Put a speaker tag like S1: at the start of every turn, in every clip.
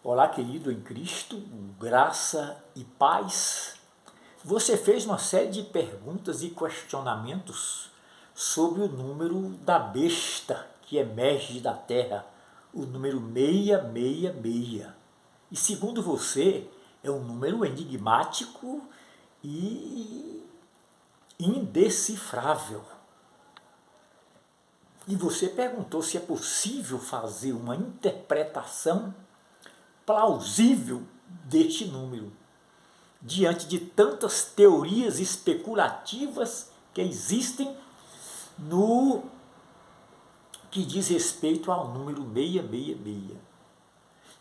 S1: Olá, querido em Cristo, graça e paz. Você fez uma série de perguntas e questionamentos sobre o número da besta que emerge da terra, o número 666. E segundo você, é um número enigmático e indecifrável. E você perguntou se é possível fazer uma interpretação plausível deste número, diante de tantas teorias especulativas que existem no que diz respeito ao número 666.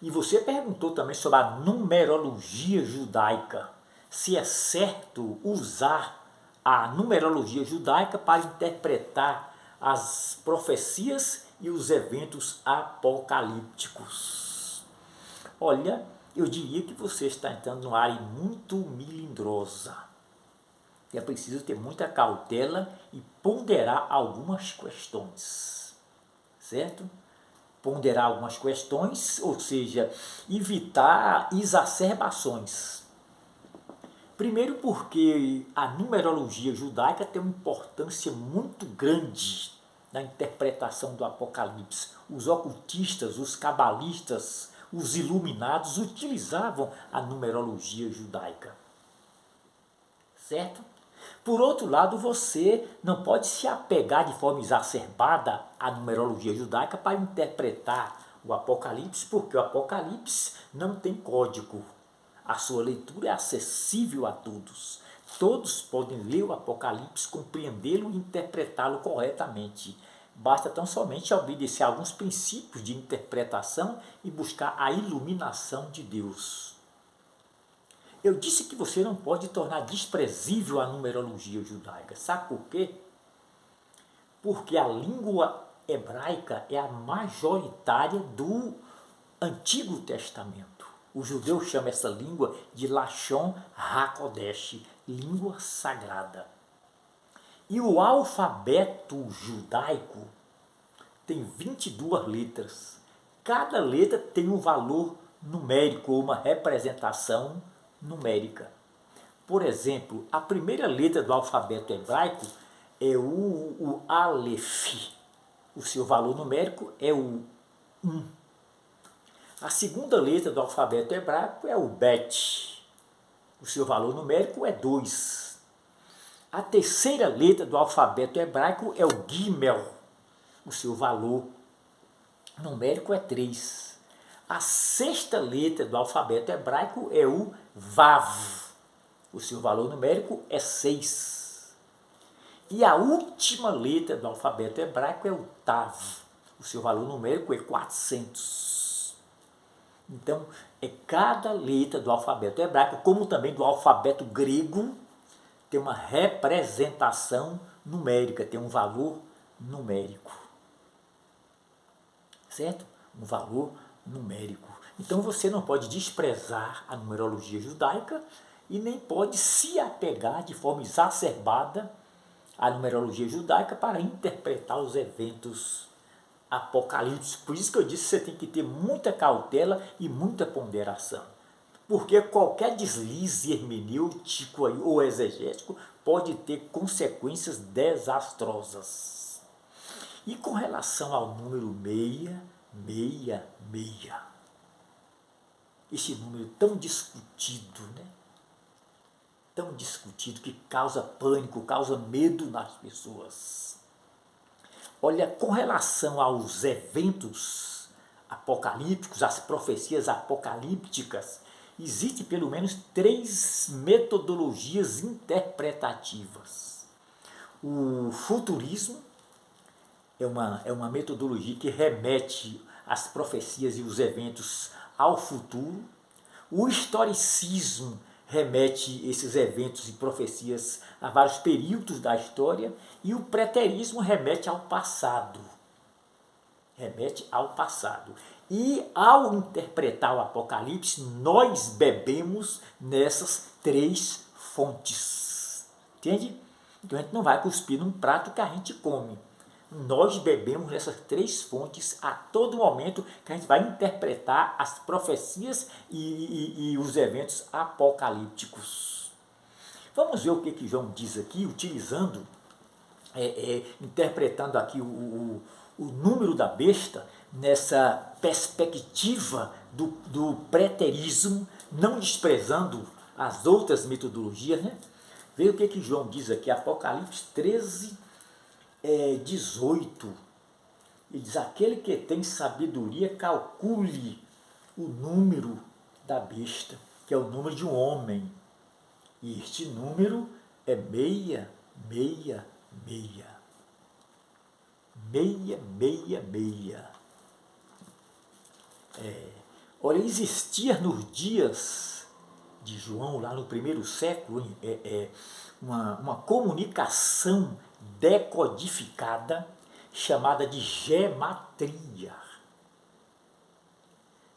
S1: E você perguntou também sobre a numerologia judaica, se é certo usar a numerologia judaica para interpretar as profecias e os eventos apocalípticos. Olha, eu diria que você está entrando numa área muito melindrosa. É preciso ter muita cautela e ponderar algumas questões, certo? Ponderar algumas questões, ou seja, evitar exacerbações. Primeiro porque a numerologia judaica tem uma importância muito grande na interpretação do Apocalipse. Os ocultistas, os cabalistas, os iluminados utilizavam a numerologia judaica, certo? Por outro lado, você não pode se apegar de forma exacerbada à numerologia judaica para interpretar o Apocalipse, porque o Apocalipse não tem código. A sua leitura é acessível a todos. Todos podem ler o Apocalipse, compreendê-lo e interpretá-lo corretamente. Basta tão somente obedecer a alguns princípios de interpretação e buscar a iluminação de Deus. Eu disse que você não pode tornar desprezível a numerologia judaica. Sabe por quê? Porque a língua hebraica é a majoritária do Antigo Testamento. O judeu chama essa língua de Lashon HaKodesh, língua sagrada. E o alfabeto judaico tem 22 letras. Cada letra tem um valor numérico ou uma representação numérica. Por exemplo, a primeira letra do alfabeto hebraico é o Aleph. O seu valor numérico é o 1. A segunda letra do alfabeto hebraico é o Bet. O seu valor numérico é 2. A terceira letra do alfabeto hebraico é o Gimel. O seu valor numérico é 3. A sexta letra do alfabeto hebraico é o Vav. O seu valor numérico é 6. E a última letra do alfabeto hebraico é o Tav. O seu valor numérico é 400. Então, cada letra do alfabeto hebraico, como também do alfabeto grego, tem uma representação numérica, tem um valor numérico. Certo? Um valor numérico. Então você não pode desprezar a numerologia judaica e nem pode se apegar de forma exacerbada à numerologia judaica para interpretar os eventos apocalípticos. Por isso que eu disse que você tem que ter muita cautela e muita ponderação. Porque qualquer deslize hermenêutico ou exegético pode ter consequências desastrosas. E com relação ao número 666, esse número tão discutido, né? Tão discutido, que causa pânico, causa medo nas pessoas. Olha, com relação aos eventos apocalípticos, as profecias apocalípticas, existem pelo menos 3 metodologias interpretativas. O futurismo é uma metodologia que remete as profecias e os eventos ao futuro. O historicismo remete esses eventos e profecias a vários períodos da história. E o preterismo remete ao passado. Remete ao passado. E ao interpretar o Apocalipse, nós bebemos nessas 3 fontes. Entende? Então a gente não vai cuspir num prato que a gente come. Nós bebemos nessas três fontes a todo momento que a gente vai interpretar as profecias e os eventos apocalípticos. Vamos ver o que João diz aqui, utilizando, interpretando aqui o número da besta nessa perspectiva do preterismo, não desprezando as outras metodologias, né? Veja o que João diz aqui, Apocalipse 13, 18. Ele diz, aquele que tem sabedoria calcule o número da besta, que é o número de um homem. E este número é 666. 666. Olha, existia nos dias de João, lá no primeiro século, uma comunicação decodificada chamada de gematria.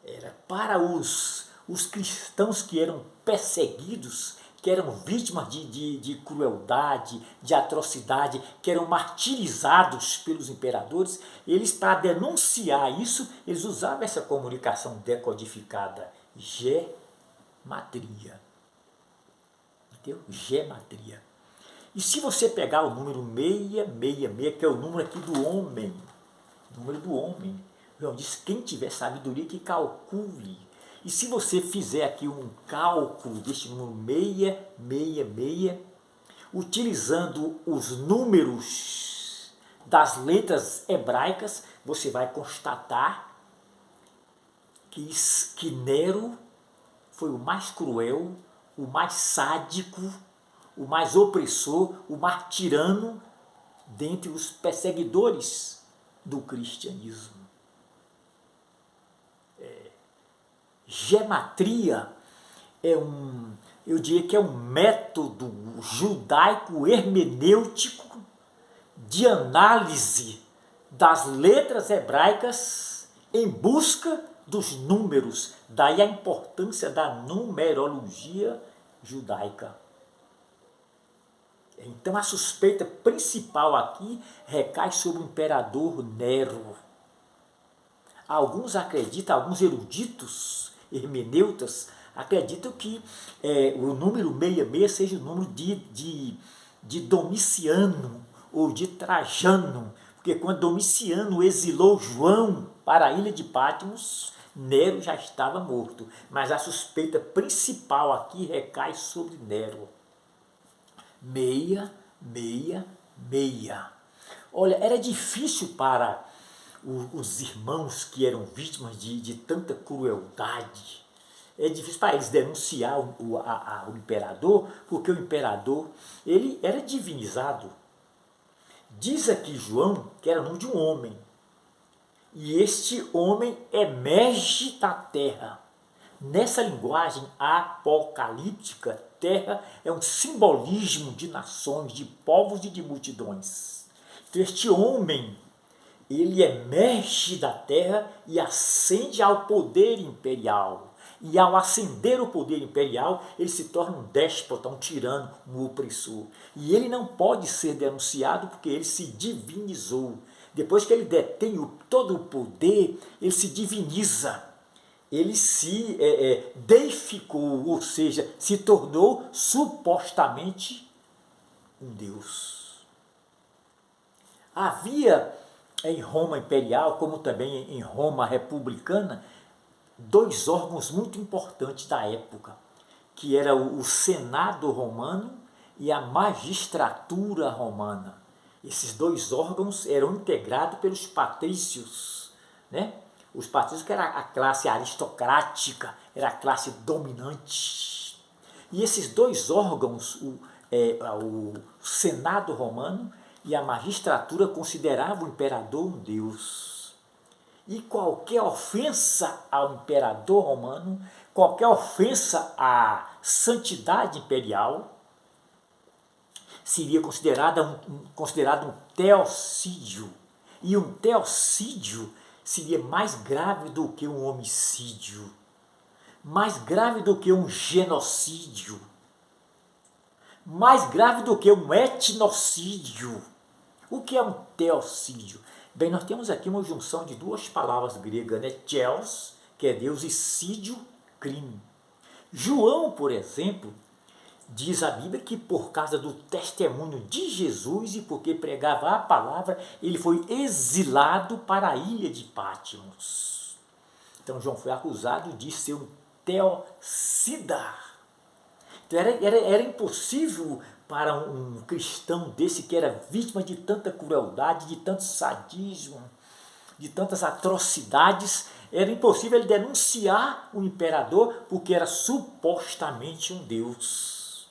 S1: Era para os cristãos que eram perseguidos, que eram vítimas de crueldade, de atrocidade, que eram martirizados pelos imperadores, eles, para denunciar isso, eles usavam essa comunicação decodificada, gematria. Entendeu? Gematria. E se você pegar o número 666, que é o número aqui do homem, número do homem, João diz, quem tiver sabedoria que calcule. E se você fizer aqui um cálculo deste número 666, utilizando os números das letras hebraicas, você vai constatar que Nero foi o mais cruel, o mais sádico, o mais opressor, o mais tirano dentre os perseguidores do cristianismo. Gematria eu diria que é um método judaico hermenêutico de análise das letras hebraicas em busca dos números. Daí a importância da numerologia judaica. Então a suspeita principal aqui recai sobre o imperador Nero. Alguns acreditam, alguns eruditos, hermeneutas, acreditam que o número 66 seja o número de Domiciano ou de Trajano, porque quando Domiciano exilou João para a ilha de Patmos, Nero já estava morto, mas a suspeita principal aqui recai sobre Nero. 666. Olha, era difícil para os irmãos que eram vítimas de tanta crueldade. É difícil para eles denunciar o imperador, porque o imperador ele era divinizado. Diz aqui João que era o nome de um homem. E este homem emerge da terra. Nessa linguagem apocalíptica, terra é um simbolismo de nações, de povos e de multidões. Então este homem, ele emerge da terra e ascende ao poder imperial. E ao ascender o poder imperial, ele se torna um déspota, um tirano, um opressor. E ele não pode ser denunciado porque ele se divinizou. Depois que ele detém todo o poder, ele se diviniza. Ele se deificou, ou seja, se tornou supostamente um Deus. Havia em Roma imperial, como também em Roma republicana, dois órgãos muito importantes da época, que era o Senado romano e a magistratura romana. Esses dois órgãos eram integrados pelos patrícios, né? Os patrícios, que era a classe aristocrática, era a classe dominante. E esses dois órgãos, o Senado romano e a magistratura, consideravam o imperador um deus. E qualquer ofensa ao imperador romano, qualquer ofensa à santidade imperial, seria considerado um teocídio. E um teocídio seria mais grave do que um homicídio, mais grave do que um genocídio, mais grave do que um etnocídio. O que é um teocídio? Bem, nós temos aqui uma junção de duas palavras gregas, né? Theos, que é Deus, e sídio, crime. João, por exemplo, diz a Bíblia que por causa do testemunho de Jesus e porque pregava a palavra, ele foi exilado para a ilha de Patmos. Então João foi acusado de ser um teocida. Então era impossível para um cristão desse que era vítima de tanta crueldade, de tanto sadismo, de tantas atrocidades, era impossível ele denunciar o imperador porque era supostamente um Deus.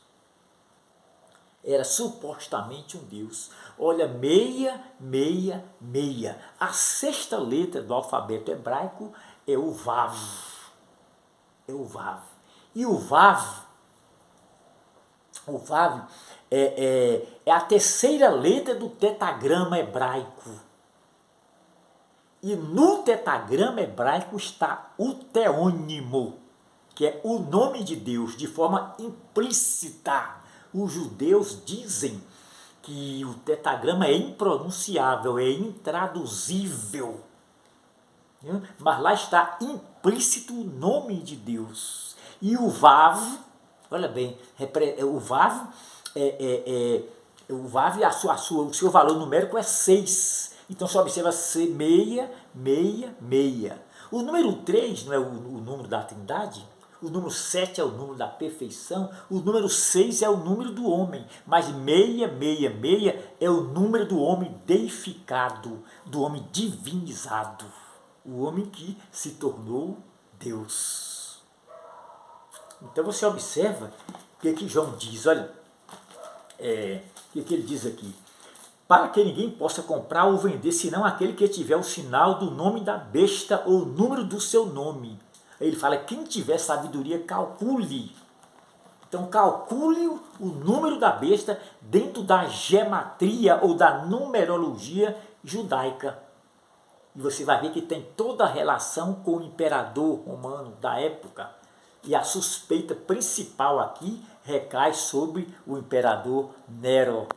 S1: Era supostamente um Deus. Olha, 666. A sexta letra do alfabeto hebraico é o Vav. É o Vav. E o Vav é a terceira letra do tetagrama hebraico. E no tetagrama hebraico está o teônimo, que é o nome de Deus, de forma implícita. Os judeus dizem que o tetagrama é impronunciável, é intraduzível. Mas lá está implícito o nome de Deus. E o Vav, olha bem, o Vav, o seu valor numérico é 6. Então você observa 666. O número 3 não é o número da Trindade? O número 7 é o número da perfeição, o número 6 é o número do homem, mas 666 é o número do homem deificado, do homem divinizado, o homem que se tornou Deus. Então você observa o que João diz, olha, o que ele diz aqui? Para que ninguém possa comprar ou vender, senão aquele que tiver o sinal do nome da besta ou o número do seu nome. Ele fala, quem tiver sabedoria, calcule. Então, calcule o número da besta dentro da gematria ou da numerologia judaica. E você vai ver que tem toda a relação com o imperador romano da época. E a suspeita principal aqui recai sobre o imperador Nero.